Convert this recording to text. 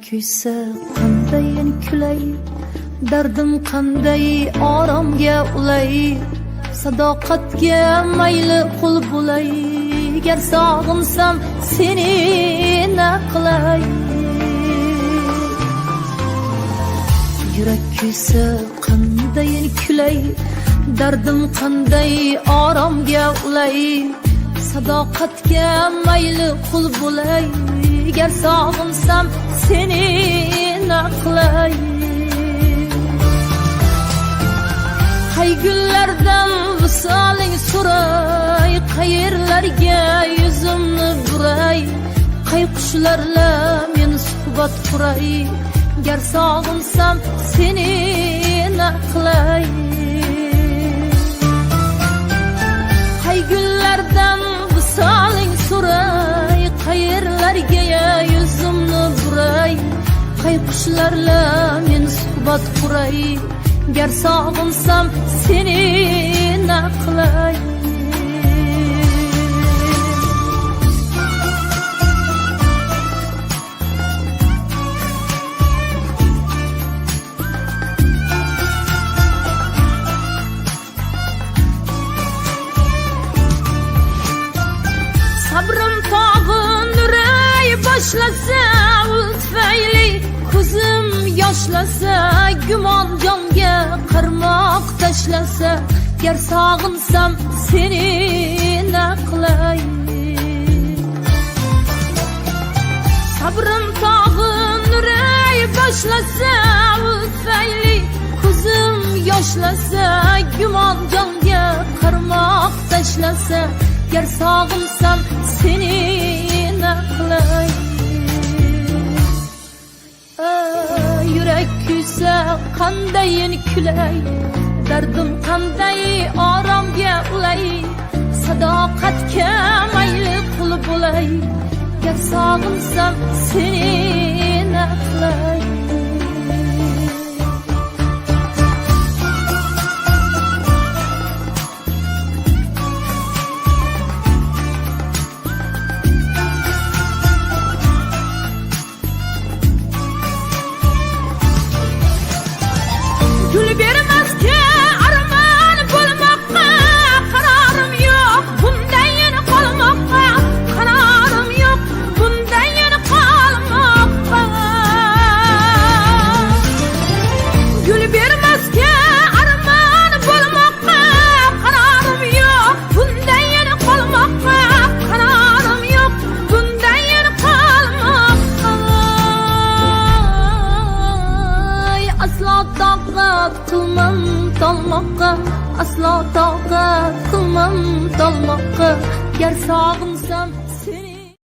kuysa qandayin kulay, dardim qanday oromga ulay, sadoqatga mayli qul bo'lay, gar sog'insam seni na qilay. Yurak kuysa qandayin kulay, dardim qanday oromga ulay, sadoqatga mayli qul bo'lay, gar sog'insam seni na qilay. Hay gullardan visoling suray, qayerlarga yuzimni buray, qay qushlarla men suhbat quray, gar sog'insam seni na qilay. Hay gullardan visoling suray, qayerlarga yuzimni buray, qay qushlarla men suhbat quray, gar sog'insam seni na qilay. Sabrim tog'in nuray boshlasa, ul tufayli ko'zim yoshlasa, gumon jonga qarmoq tashlasa, gar sog'insam seni na qilay. Sabrim tog'in nuray boshlasa, ul tufayli ko'zim yoshlasa, gumon jonga qarmoq tashlasa, gar sog'insam seni na qilay. Yurak kuysa qandayin kulay, dardim qanday oromga ulay, sadoqatga mayli qul bo'lay, gar sog'insam seni na qilay. Gül bermezke armağan bulmakka, kararım yok bundan yeni kalmakka, kararım yok bundan yeni kalmakka. Gül bermezke armağan bulmakka, kararım yok bundan yeni kalmakka, kararım yok bundan yeni kalmakka. Asla taqat qilmam tolmoqqa, aslo taqat qilmam tolmoqqa, gar sog'insam